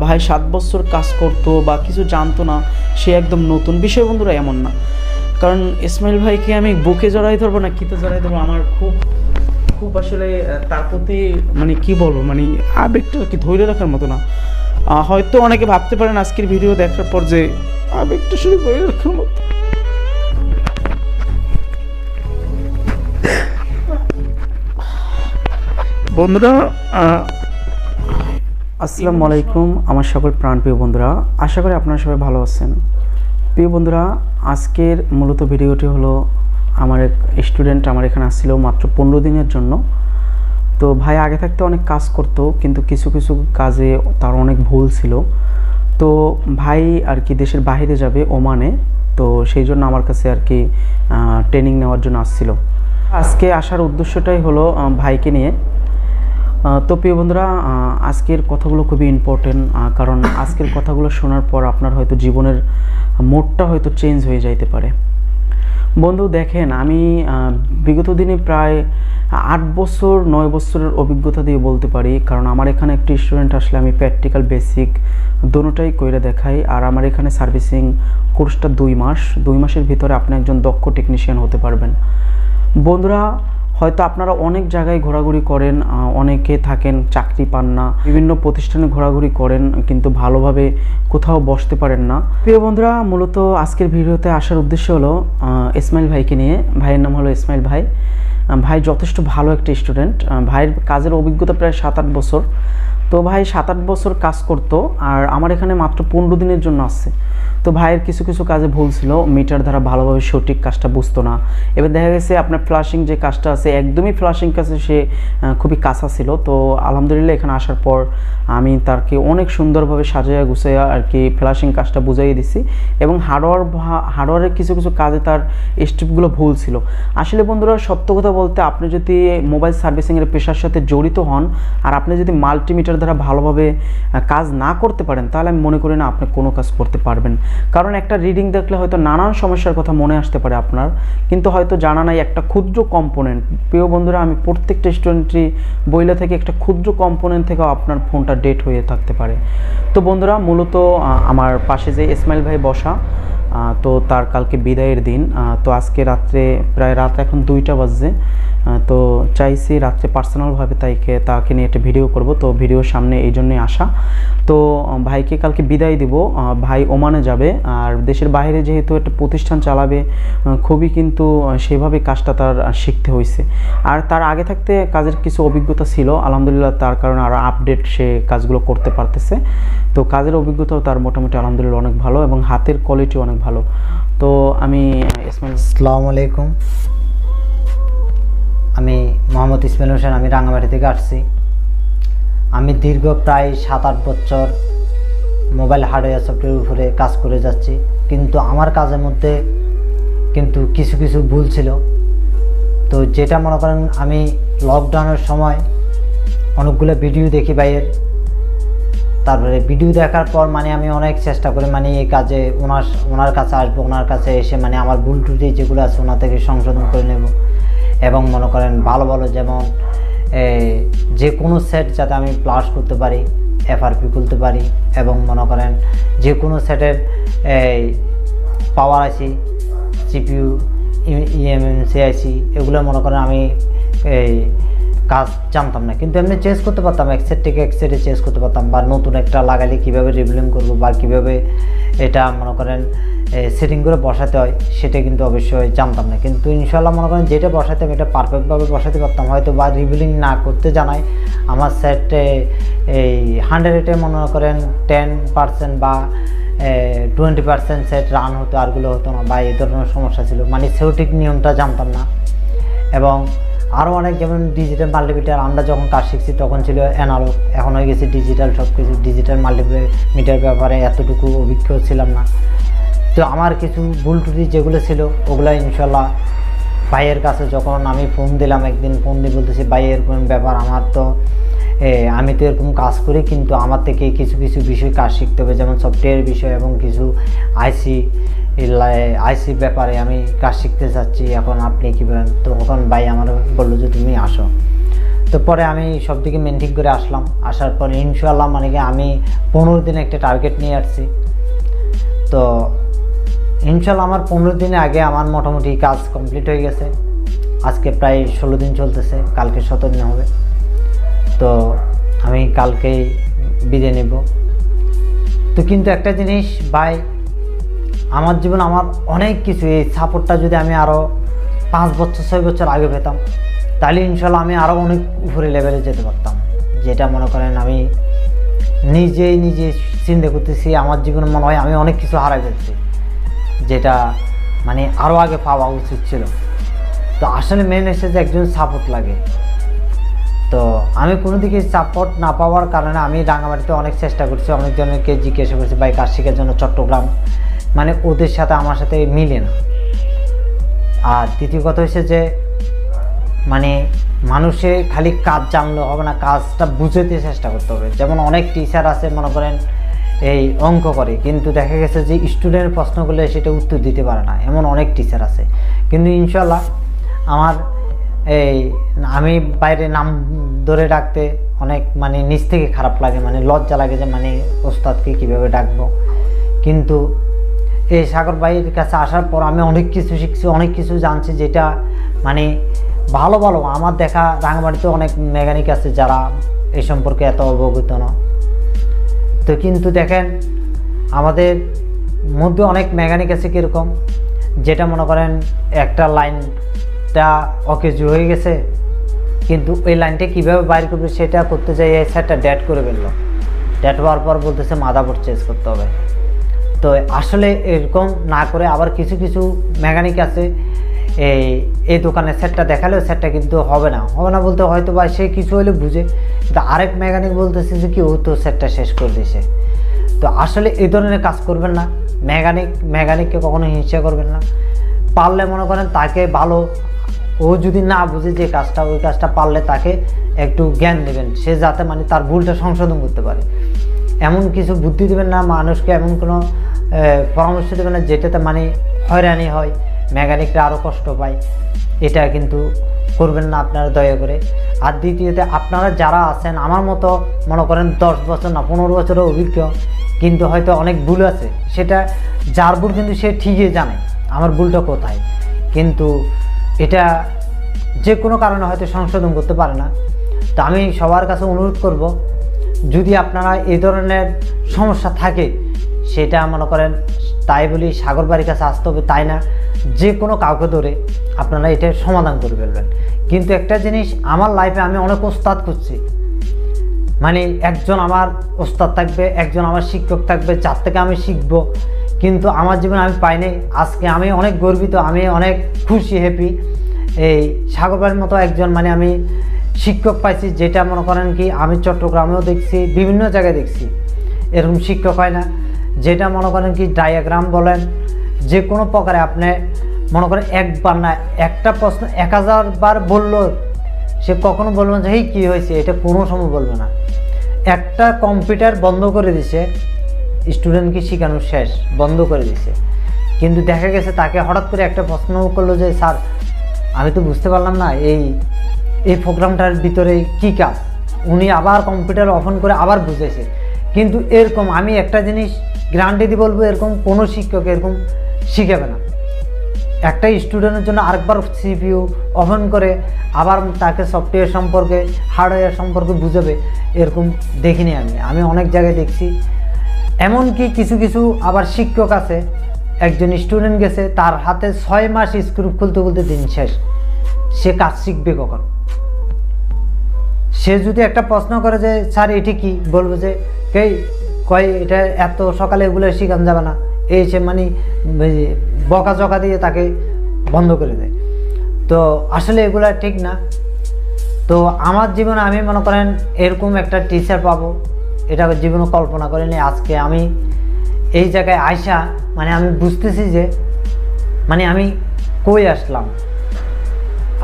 ভাই 7 বছর কাজ করতো বা কিছু জানতো না, সে একদম নতুন। বিষয় বন্ধুরা এমন না, কারণ ইসমাইল ভাইকে আমি বুকে জড়াই ধরবো না কিতে জড়াই ধরবো, আমার খুব খুব আসলে তার প্রতি মানে কি বলবো, মানে আবেগটা কি ধরে রাখার মতো না। হয়তো অনেকে ভাবতে পারেন আজকের ভিডিও দেখার পর যে আবেগটা শুধু ধরে রাখার মতো। বন্ধুরা আসসালামু আলাইকুম, আমার সকল প্রাণপ্রিয় বন্ধুরা, আশা করি আপনারা সবাই ভালো আছেন। প্রিয় বন্ধুরা, আজকের মূলত ভিডিওটি হলো আমার এক স্টুডেন্ট আমার এখানে আসছিল মাত্র 15 দিনের জন্য। তো ভাই আগে থাকতে অনেক কাজ করতো, কিন্তু কিছু কিছু কাজে তার অনেক ভুল ছিল। তো ভাই আর কি দেশের বাইরে যাবে ওমানে, তো সেই জন্য আমার কাছে আর কি ট্রেনিং নেওয়ার জন্য আসছিল। আজকে আসার উদ্দেশ্যটাই হলো ভাইকে নিয়ে। তো প্রিয় বন্ধুরা, আজকের কথাগুলো খুবই ইম্পর্টেন্ট, কারণ আজকের কথাগুলো শোনার পর আপনার হয়তো জীবনের মোডটা হয়তো চেঞ্জ হয়ে যাইতে পারে। বন্ধু দেখেন, আমি বিগত দিনে প্রায় 8 বছর 9 বছরের অভিজ্ঞতা দিয়ে বলতে পারি, কারণ আমার এখানে একটি স্টুডেন্ট আসলে আমি প্র্যাকটিক্যাল বেসিক দোনোটাই কইরা দেখাই। আর আমার এখানে সার্ভিসিং কোর্সটা 2 মাস, 2 মাসের ভিতরে আপনি একজন দক্ষ টেকনিশিয়ান হতে পারবেন। বন্ধুরা হয়তো আপনারা অনেক জায়গায় ঘোরাঘুরি করেন, অনেকে থাকেন চাকরি পান না, বিভিন্ন প্রতিষ্ঠানে ঘোরাঘুরি করেন, কিন্তু ভালোভাবে কোথাও বসতে পারেন না। প্রিয় বন্ধুরা, মূলত আজকের ভিডিওতে আসার উদ্দেশ্য হলো ইসমাইল ভাইকে নিয়ে। ভাইয়ের নাম হলো ইসমাইল ভাই। ভাই যথেষ্ট ভালো একটা স্টুডেন্ট। ভাইয়ের কাজের অভিজ্ঞতা প্রায় 7-8 বছর। তো ভাই 7-8 বছর কাজ করতো, আর আমার এখানে মাত্র 15 দিনের জন্য আসছে। তো ভাইয়ের কিছু কিছু কাজে ভুল ছিল, মিটার দ্বারা ভালোভাবে সঠিক কাজটা বুঝতো না। এবার দেখা গেছে আপনার ফ্লাশিং যে কাজটা আছে, একদমই ফ্লাশিং কাজে সে খুবই কাঁচা ছিল। তো আলহামদুলিল্লাহ এখানে আসার পর আমি তাকে অনেক সুন্দরভাবে সাজাইয়া গুছাইয়া আর কি ফ্লাশিং কাজটা বুঝাইয়ে দিছি, এবং হার্ডওয়ারের কিছু কিছু কাজে তার স্টেপগুলো ভুল ছিল। আসলে বন্ধুরা সত্য কথা বলতে, আপনি যদি মোবাইল সার্ভিসিংয়ের পেশার সাথে জড়িত হন আর আপনি যদি মাল্টিমিটার দ্বারা ভালোভাবে কাজ না করতে পারেন, তাহলে আমি মনে করি না আপনি কোনো কাজ করতে পারবেন। কারণ একটা রিডিং দেখলে হয়তো নানান সমস্যার কথা মনে আসতে পারে আপনার, কিন্তু হয়তো জানা নাই একটা ক্ষুদ্র কম্পোনেন্ট। প্রিয় বন্ধুরা, আমি প্রত্যেকটা স্টুডেন্টই বইলা থেকে একটা ক্ষুদ্র কম্পোনেন্ট থেকেও আপনার ফোনটা ডেট হয়ে থাকতে পারে। তো বন্ধুরা, মূলত আমার পাশে যে ইসমাইল ভাই বসা, তো তার কালকে বিদায়ের দিন। তো আজকে রাত্রে প্রায় রাত এখন 2টা বাজছে। তো চাইছি রাত্রে পার্সোনালভাবে তাকে নিয়ে একটা ভিডিও করব। তো ভিডিওর সামনে এই জন্যই আসা। তো ভাইকে কালকে বিদায় দিব। ভাই ওমানে যাবে, আর দেশের বাইরে যেহেতু একটা প্রতিষ্ঠান চালাবে, খুবই কিন্তু সেভাবে কাজটা তার শিখতে হয়েছে। আর তার আগে থাকতে কাজের কিছু অভিজ্ঞতা ছিল, আলহামদুলিল্লাহ তার কারণে আরও আপডেট সে কাজগুলো করতে পারতেছে। তো কাজের অভিজ্ঞতাও তার মোটামুটি আলহামদুলিল্লাহ অনেক ভালো, এবং হাতের কোয়ালিটি অনেক ভালো। তো আমি আসসালামু আলাইকুম, আমি মোহাম্মদ ইসমাইল হোসেন, আমি রাঙামাটি থেকে আসছি। আমি দীর্ঘ প্রায় 7-8 বছর মোবাইল হার্ডওয়্যার সফটওয়্যারের উপরে কাজ করে যাচ্ছি, কিন্তু আমার কাজের মধ্যে কিন্তু কিছু কিছু ভুল ছিল। তো যেটা মনে করেন, আমি লকডাউনের সময় অনেকগুলো ভিডিও দেখি ভাইয়ের, তারপরে ভিডিও দেখার পর মানে আমি অনেক চেষ্টা করি মানে এই কাজে ওনার কাছে আসবো, ওনার কাছে এসে মানে আমার ভুল ত্রুটি যেগুলো আছে ওনার থেকে সংশোধন করে নেব, এবং মনে করেন ভালো ভালো যেমন যে কোনো সেট যাতে আমি প্লাস করতে পারি, এফআরপি খুলতে পারি, এবং মনে করেন যে কোনো সেটের পাওয়ার আইসি, সিপিইউ, ইএমএমসি আইসি, এগুলো মনে করেন আমি কাজ জানতাম না, কিন্তু এমনি চেঞ্জ করতে পারতাম, এক সেট থেকে এক সেটে চেঞ্জ করতে পারতাম, বা নতুন একটা লাগালে কীভাবে রিবিলিং করবো বা কীভাবে এটা মনে করেন সেটিং করে বসাতে হয় সেটা কিন্তু অবশ্যই জানতাম না। কিন্তু ইনশাল্লাহ মনে করেন যেটা বসাতাম এটা পারফেক্টভাবে বসাতে পারতাম, হয়তো বা রিবিলিং না করতে জানাই আমার সেটে এই 100-এ মনে করেন 10% বা 20% সেট রান হতো, আরগুলো হতো না, বা এই ধরনের সমস্যা ছিল, মানে সঠিক নিয়মটা জানতাম না। এবং আরও অনেক, যেমন ডিজিটাল মাল্টিমিটার আমরা যখন কাজ শিখছি তখন ছিল অ্যানালগ, এখন হয়ে গেছে ডিজিটাল, সব কিছু ডিজিটাল মাল্টিমিটার ব্যাপারে এতটুকু অভিজ্ঞ ছিলাম না। তো আমার কিছু ভুল ত্রুটি যেগুলো ছিল ওগুলো ইনশাল্লাহ ভাইয়ের কাছে যখন আমি ফোন দিলাম, একদিন ফোন দিয়ে বলতেছি ভাই এরকম ব্যাপার, আমার তো আমি তো এরকম কাজ করি, কিন্তু আমার থেকে কিছু কিছু বিষয় কাজ শিখতে হবে, যেমন সফটওয়্যার বিষয় এবং কিছু আইসি ব্যাপারে আমি কাজ শিখতে চাচ্ছি, এখন আপনি কী বলেন? তো তখন ভাই আমার বললো যে তুমি আসো। তো পরে আমি সব দিকে মেনটেন করে আসলাম। আসার পরে ইনশাআল্লাহ মানে কি আমি 15 দিনে একটা টার্গেট নিয়ে আসছি। তো ইনশাআল্লাহ আমার 15 দিনের আগে আমার মোটামুটি কাজ কমপ্লিট হয়ে গেছে। আজকে প্রায় 16 দিন চলতেছে, কালকে 17 দিন হবে। তো আমি কালকেই বিদায় নেব। তো কিন্তু একটা জিনিস ভাই, আমার জীবন আমার অনেক কিছু, এই সাপোর্টটা যদি আমি আরও 5 বছর 6 বছর আগে পেতাম তাহলে ইনশাল্লাহ আমি আরও অনেক উপরে লেভেলে যেতে পারতাম। যেটা মনে করেন আমি নিজে চিন্তা করতেছি, আমার জীবনে মনে হয় আমি অনেক কিছু হারাই ফেলছি, যেটা মানে আরও আগে পাওয়া উচিত ছিল। তো আসলে মেন এসে যে একজন সাপোর্ট লাগে। তো আমি কোনো দিকে সাপোর্ট না পাওয়ার কারণে আমি রাঙামাটিতে অনেক চেষ্টা করছি, অনেকজনকে জিজ্ঞাসা করছি ভাই কাজ শেখার জন্য চট্টগ্রাম, মানে ওদের সাথে আমার সাথে মিলে না। আর দ্বিতীয় কথা হচ্ছে যে মানে মানুষে খালি কাজ জানলে হবে না, কাজটা বুঝতে চেষ্টা করতে হবে। যেমন অনেক টিচার আছে মনে করেন এই অঙ্ক করে, কিন্তু দেখা গেছে যে স্টুডেন্টের প্রশ্ন করলে সেটা উত্তর দিতে পারে না, এমন অনেক টিচার আছে। কিন্তু ইনশাল্লাহ আমার আমি বাইরে নাম ধরে ডাকতে অনেক মানে নিজ থেকে খারাপ লাগে, মানে লজ্জা লাগে যে মানে ওস্তাদকে কীভাবে ডাকবো। কিন্তু এই সাগর ভাইয়ের কাছে আসার পর আমি অনেক কিছু শিখছি, অনেক কিছু জানছি, যেটা মানে ভালো আমার দেখা রাঙামাটিতে অনেক মেকানিক আছে যারা এই সম্পর্কে এত অবগত না। তো কিন্তু দেখেন আমাদের মধ্যে অনেক মেকানিক আছে কীরকম, যেটা মনে করেন একটা লাইনটা অকেজু হয়ে গেছে, কিন্তু ওই লাইনটা কীভাবে বাইর করবে সেটা করতে যাই এই সেটটা ডেট করে ফেললো, ডেট হওয়ার পর বলতেছে মাদারবোর্ড চেঞ্জ করতে হবে। তো আসলে এরকম না করে আবার কিছু মেকানিক আছে এই দোকানে সেটটা দেখালেও সেটটা কিন্তু হবে না বলতে হয়তো বা সে কিছু হলে বুঝে, কিন্তু আরেক মেকানিক বলতেছে যে কি ও তো সেটটা শেষ করে দিয়েছে। তো আসলে এই ধরনের কাজ করবেন না, মেকানিককে কখনো হিংসা করবেন না। পারলে মনে করেন তাকে ভালো, ও যদি না বুঝে যে কাজটা ওই কাজটা পারলে তাকে একটু জ্ঞান দেবেন, সে যাতে মানে তার ভুলটা সংশোধন করতে পারে। এমন কিছু বুদ্ধি দেবেন না, মানুষকে এমন কোনো পরামর্শ দেবেন না যেটাতে মানে হয়রানি হয়, মেকানিকরা আরও কষ্ট পায়। এটা কিন্তু করবেন না আপনারা দয়া করে। আর দ্বিতীয়তে আপনারা যারা আছেন আমার মতো মনে করেন 10 বছর না 15 বছরের অভিজ্ঞ, কিন্তু হয়তো অনেক ভুল আছে, সেটা যার ভুল কিন্তু সে ঠিকই জানে আমার ভুলটা কোথায়, কিন্তু এটা যে কোনো কারণে হয়তো সংশোধন করতে পারে না। তো আমি সবার কাছে অনুরোধ করব, যদি আপনারা এই ধরনের সমস্যা থাকে সেটা মনে করেন তাই বলি সাগর বাড়ির কাছে আসতে হবে তাই না, যে কোনো কাউকে ধরে আপনারা এটা সমাধান করে ফেলবেন। কিন্তু একটা জিনিস আমার লাইফে আমি অনেক ওস্তাদ করছি, মানে একজন আমার ওস্তাদ থাকবে, একজন আমার শিক্ষক থাকবে যার থেকে আমি শিখব, কিন্তু আমার জীবনে আমি পাইনি। আজকে আমি অনেক গর্বিত, আমি অনেক খুশি হ্যাপি এই সাগর বাড়ির মতো একজন মানে আমি শিক্ষক পাইছি, যেটা মনে করেন কি আমি চট্টগ্রামেও দেখছি, বিভিন্ন জায়গায় দেখছি এরকম শিক্ষক হয় না, যেটা মনে করেন কি ডায়াগ্রাম বলেন যে কোনো প্রকারে আপনি মনে করেন একবার না একটা প্রশ্ন 1000 বার বললো সে কখনো বলবে না যে এই কী হয়েছে, এটা কোনো সময় বলবে না। একটা কম্পিউটার বন্ধ করে দিছে, স্টুডেন্টকে শেখানো শেষ বন্ধ করে দিছে, কিন্তু দেখা গেছে তাকে হঠাৎ করে একটা প্রশ্ন করলো যে স্যার আমি তো বুঝতে পারলাম না এই প্রোগ্রামটার ভিতরে কি কাজ, উনি আবার কম্পিউটার অন করে আবার বুঝেছে। কিন্তু এরকম আমি একটা জিনিস গ্যারান্টি দিয়ে বলবো, এরকম কোনো শিক্ষক এরকম শিখাবে না। একটা স্টুডেন্টের জন্য আরেকবার সিপিইউ অন করে আবার তাকে সফটওয়্যার সম্পর্কে হার্ডওয়্যার সম্পর্কে বুঝাবে, এরকম দেখিনি আমি অনেক জায়গায় দেখছি। এমনকি কিছু আবার শিক্ষক আছে, একজন স্টুডেন্ট গেছে তার হাতে 6 মাস স্ক্রু খুলতে দিন শেষ, সে কাজ শিখবে কখন? সে যদি একটা প্রশ্ন করে যে স্যার এটি কি, বলবে যে কয় এটা এত সকালে এগুলো শেখানো যাবে না, এই সে মানে বকাঝকা দিয়ে তাকে বন্ধ করে দেয়। তো আসলে এগুলো ঠিক না। তো আমার জীবনে আমি মনে করেন এরকম একটা টিচার পাবো এটা জীবনে কল্পনা করিনি। আজকে আমি এই জায়গায় আইসা মানে আমি বুঝতেছি যে মানে আমি কই আসলাম,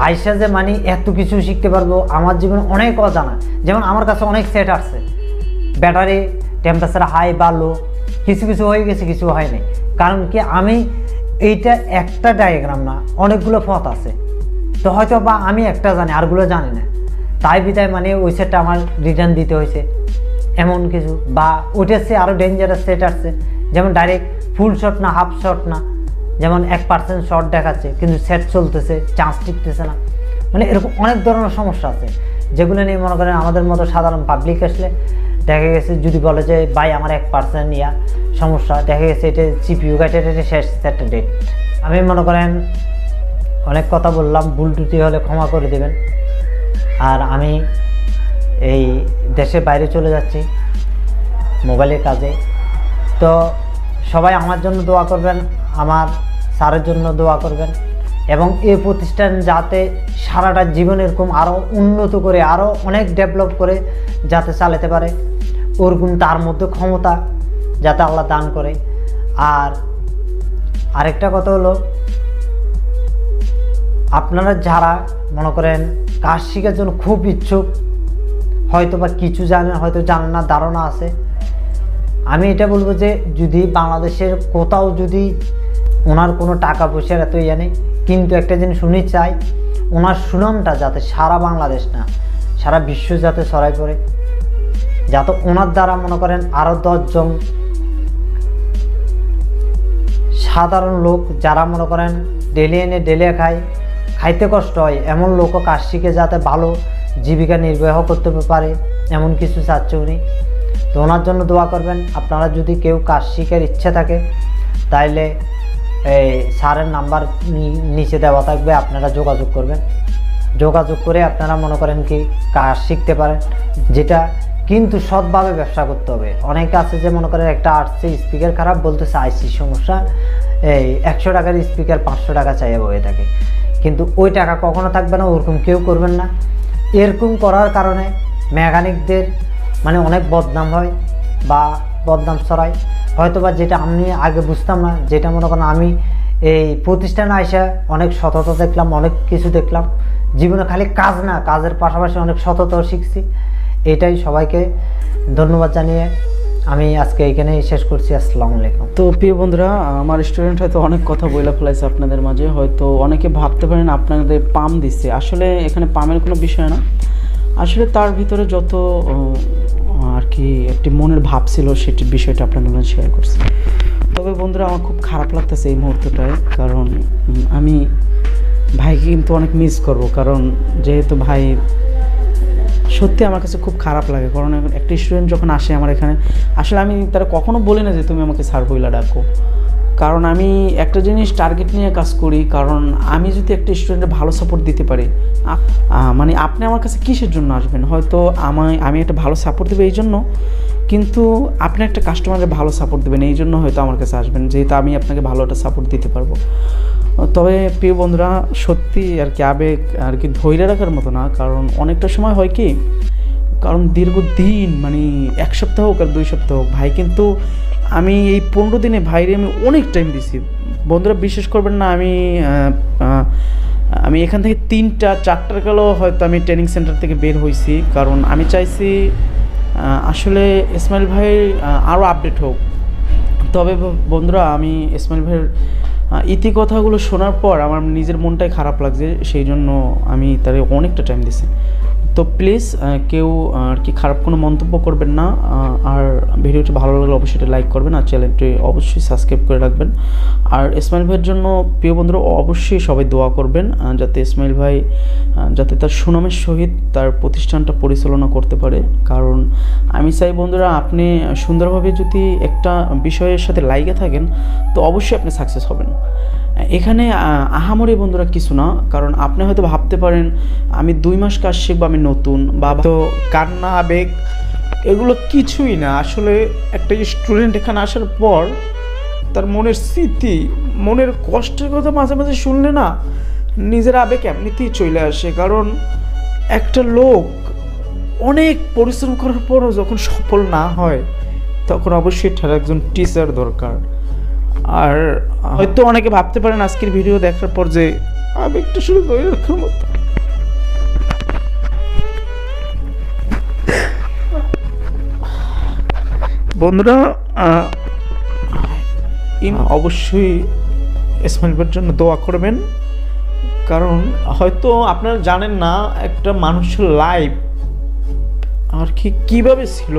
আইসা যে মানে এত কিছু শিখতে পারবো। আমার জীবনে অনেক অজানা, যেমন আমার কাছে অনেক সেট আসছে, ব্যাটারি টেম্পারেচার হাই বা লো, কিছু হয়ে গেছে, কিছু হয়নি। কারণ কি আমি এইটা একটা ডায়াগ্রাম না, অনেকগুলো পথ আছে, তো হয়তো বা আমি একটা জানি আরগুলো জানি না। তাই বিদায় মানে ওই সেটটা আমার রিটার্ন দিতে হয়েছে এমন কিছু, বা ওইটার চেয়ে আরও ডেঞ্জারাস সেট আসছে, যেমন ডাইরেক্ট ফুল শট না হাফ শট না, যেমন 1% শট দেখাচ্ছে কিন্তু সেট চলতেছে, চান্স টিকতেছে না, মানে এরকম অনেক ধরনের সমস্যা আছে যেগুলো নিয়ে মনে করেন আমাদের মতো সাধারণ পাবলিক আসলে দেখা গেছে যদি বলে যে ভাই আমার 1% ইয়া সমস্যা, দেখা গেছে এটা CPU গাইটের এটা শেষ সেটটা ডেট। আমি মনে করেন অনেক কথা বললাম, ভুল ত্রুটি হলে ক্ষমা করে দেবেন। আর আমি এই দেশের বাইরে চলে যাচ্ছি মোবাইলের কাজে, তো সবাই আমার জন্য দোয়া করবেন, আমার স্যারের জন্য দোয়া করবেন, এবং এই প্রতিষ্ঠান যাতে সারাটা জীবন এরকম আরও উন্নত করে আরও অনেক ডেভেলপ করে যাতে চালাতে পারে, ওরকম তার মধ্যে ক্ষমতা যাতে আল্লাহ দান করে। আর আরেকটা কথা হলো, আপনারা যারা মনে করেন কাজ শেখার জন্য খুব ইচ্ছুক, হয়তো বা কিছু জানেন হয়তো জানেন না, ধারণা আছে, আমি এটা বলবো যে যদি বাংলাদেশের কোথাও যদি ওনার কোনো টাকা পয়সার এত ইয়ে নেই, কিন্তু একটা জিনিস শুনি চাই, ওনার সুনামটা যাতে সারা বাংলাদেশ না সারা বিশ্ব যাতে ছড়াই পড়ে, যাতে ওনার দ্বারা মনে করেন আরও 10 জন সাধারণ লোক যারা মনে করেন ডেলি এনে ডেলি খাইতে কষ্ট হয় এমন লোকও কাজ শিখে যাতে ভালো জীবিকা নির্বাহ করতে পারে, এমন কিছু চাচ্ছে উনি। তো ওনার জন্য দোয়া করবেন। আপনারা যদি কেউ কাজ শিখার ইচ্ছা থাকে তাইলে এই স্যারের নাম্বার নিচে দেওয়া থাকবে, আপনারা যোগাযোগ করবেন, যোগাযোগ করে আপনারা মনে করেন কি কাজ শিখতে পারেন, যেটা কিন্তু সৎভাবে ব্যবসা করতে হবে। অনেকে আছে যে মনে করেন একটা আসছে স্পিকার খারাপ বলতেছে আইসি সমস্যা, এই 100 টাকার স্পিকার 500 টাকা চাইয়ে বয়ে থাকে, কিন্তু ওই টাকা কখনো থাকবে না, ওরকম কেউ করবেন না। এরকম করার কারণে মেকানিকদের মানে অনেক বদনাম হয় বা বদনাম ছড়ায়, হয়তো বা যেটা আমি আগে বুঝতাম না, যেটা মনে করেন আমি এই প্রতিষ্ঠানে আইসা অনেক সততা দেখলাম, অনেক কিছু দেখলাম জীবনে, খালি কাজ না কাজের পাশাপাশি অনেক সততাও শিখছি। এটাই সবাইকে ধন্যবাদ জানিয়ে আমি আজকে এইখানেই শেষ করছি। আসসালামু আলাইকুম। তো প্রিয় বন্ধুরা, আমার স্টুডেন্ট হয়তো অনেক কথা বলে ফেলাইছে আপনাদের মাঝে, হয়তো অনেকে ভাবতে পারেন আপনাদের পাম দিচ্ছে, আসলে এখানে পামের কোনো বিষয় না, আসলে তার ভিতরে যত আর কি একটি মনের ভাব ছিল সেটি বিষয়টা আপনাদের মাঝে শেয়ার করছি। তবে বন্ধুরা আমার খুব খারাপ লাগতেছে এই মুহূর্তটায়, কারণ আমি ভাইকে কিন্তু অনেক মিস করব, কারণ যেহেতু ভাই সত্যি আমার কাছে খুব খারাপ লাগে, কারণ একটা স্টুডেন্ট যখন আসে আমার এখানে, আসলে আমি তারা কখনো বলি না যে তুমি আমাকে স্যার বইলা ডাকো, কারণ আমি একটা জিনিস টার্গেট নিয়ে কাজ করি, কারণ আমি যদি একটা স্টুডেন্টের ভালো সাপোর্ট দিতে পারি, মানে আপনি আমার কাছে কিসের জন্য আসবেন, হয়তো আমি একটা ভালো সাপোর্ট দেবো এই জন্য, কিন্তু আপনি একটা কাস্টমারের ভালো সাপোর্ট দেবেন এই জন্য হয়তো আমার কাছে আসবেন, যেহেতু আমি আপনাকে ভালো একটা সাপোর্ট দিতে পারবো। তবে প্রিয় বন্ধুরা সত্যি আর কি আবেগ আর কি ধৈর্য রাখার মতো না, কারণ অনেকটা সময় হয় কি, কারণ দীর্ঘদিন মানে 1 সপ্তাহ হোক আর 2 সপ্তাহ হোক, ভাই কিন্তু আমি এই 15 দিনে ভাইরে আমি অনেক টাইম দিছি। বন্ধুরা বিশ্বাস করবেন না, আমি এখান থেকে 3টা-4টার কালো হয়তো আমি ট্রেনিং সেন্টার থেকে বের হয়েছি, কারণ আমি চাইছি আসলে ইসমাইল ভাই আরও আপডেট হোক। তবে বন্ধুরা আমি ইসমাইল ভাইয়ের ইতি কথাগুলো শোনার পর আমার নিজের মনটাই খারাপ লাগছে, সেই জন্য আমি তার অনেকটা টাইম দিছি। তো প্লিজ কেউ আর কি খারাপ কোনো মন্তব্য করবেন না, আর ভিডিওটি ভালো লাগলে অবশ্যই লাইক করবেন, আর চ্যানেলটি অবশ্যই সাবস্ক্রাইব করে রাখবেন। আর ইসমাইল ভাইয়ের জন্য প্রিয় বন্ধুরা অবশ্যই সবাই দোয়া করবেন, যাতে ইসমাইল ভাই যাতে তার সুনামের সহিত তার প্রতিষ্ঠানটা পরিচালনা করতে পারে, কারণ আমি চাই বন্ধুরা আপনি সুন্দরভাবে যদি একটা বিষয়ের সাথে লাইগে থাকেন তো অবশ্যই আপনি সাকসেস হবেন। এখানে আহামরি বন্ধুরা কিছু না, কারণ আপনি হয়তো ভাবতে পারেন আমি 2 মাস কাজ শিখবো, আমি নতুন, বা তো কান্না আবেগ এগুলো কিছুই না। আসলে একটা স্টুডেন্ট এখানে আসার পর তার মনের স্মৃতি, মনের কষ্টের কথা মাঝে মাঝে শুনলে না নিজের আবেগ এমনিতেই চলে আসে, কারণ একটা লোক অনেক পরিশ্রম করার পরও যখন সফল না হয় তখন অবশ্যই তার একজন টিচার দরকার। আর হয়তো অনেকে ভাবতে পারেন আজকের ভিডিও দেখার পর যে আবেগটা শুরু করে রাখার মতো, বন্ধুরা অবশ্যই ইসমাইল ভাইয়ের জন্য দোয়া করবেন, কারণ হয়তো আপনারা জানেন না একটা মানুষের লাইফ আর কি কীভাবে ছিল।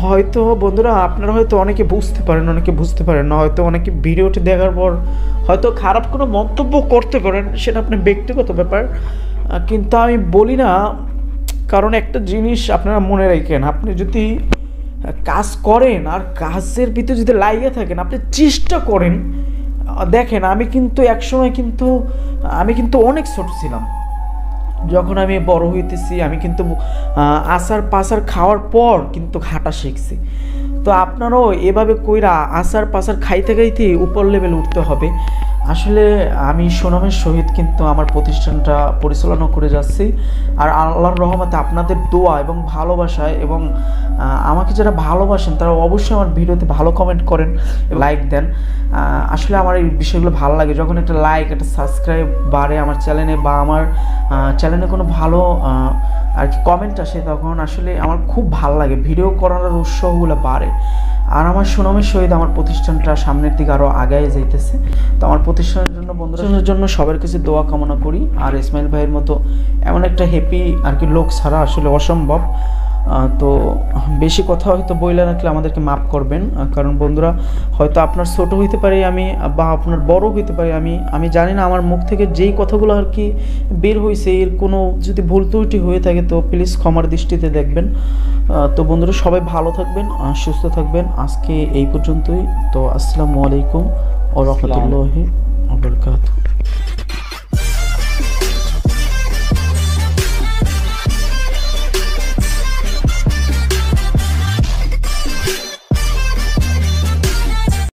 হয়তো বন্ধুরা আপনারা হয়তো অনেকে বুঝতে পারেন, অনেকে বুঝতে পারেন না, হয়তো অনেকে ভিডিওটি দেখার পর হয়তো খারাপ কোনো মন্তব্য করতে পারেন, সেটা আপনার ব্যক্তিগত ব্যাপার। কিন্তু আমি বলি না, কারণ একটা জিনিস আপনারা মনে রাখেন, আপনি যদি কাজ করেন আর কাজের ভিতরে যদি লাগিয়ে থাকেন, আপনি চেষ্টা করেন। দেখেন আমি কিন্তু একসময় কিন্তু অনেক ছোট ছিলাম, যখন আমি বড় হইতেছি আমি কিন্তু আচার পাচার খাওয়ার পর কিন্তু হাঁটা শিখছি। তো আপনারাও এভাবে কইরা আচার পাচার খাইতে খাইতে উপর লেভেল উঠতে হবে। আসলে আমি সুনামের সহিত কিন্তু আমার প্রতিষ্ঠানটা পরিচালনা করে যাচ্ছি, আর আল্লাহর রহমতে আপনাদের দোয়া এবং ভালোবাসায় এবং আমাকে যারা ভালোবাসেন তারা অবশ্যই আমার ভিডিওতে ভালো কমেন্ট করেন, লাইক দেন। আসলে আমার এই বিষয়গুলো ভালো লাগে, যখন একটা লাইক একটা সাবস্ক্রাইব বাড়ে আমার চ্যানেলে, বা আমার চ্যানেলে কোনো ভালো আর কি কমেন্ট আসে, তখন আসলে আমার খুব ভালো লাগে, ভিডিও করার উৎসাহগুলো বাড়ে। আর আমার সুনামের সহিত আমার প্রতিষ্ঠানটা সামনের দিকে আরও আগায় যাইতেছে। তো আমার প্রতিষ্ঠানের জন্য, বন্ধুদের জন্য সবার কাছে দোয়া কামনা করি। আর ইসমাইল ভাইয়ের মতো এমন একটা হ্যাপি আর কি লোক ছাড়া আসলে অসম্ভব। তো বেশি কথা হয়তো বইলে রাখলে আমাদেরকে মাফ করবেন, কারণ বন্ধুরা হয়তো আপনার ছোট হইতে পারে আমি, বা আপনার বড় হইতে পারে আমি জানি না। আমার মুখ থেকে যেই কথাগুলো আর কি বের হয়েছে, এর কোনো যদি ভুল ত্রুটি হয়ে থাকে তো প্লিজ ক্ষমার দৃষ্টিতে দেখবেন। তো বন্ধুরা সবাই ভালো থাকবেন, সুস্থ থাকবেন। আজকে এই পর্যন্তই। তো আসসালামু আলাইকুম ওয়া রাহমাতুল্লাহি ওয়া বারাকাতুহু।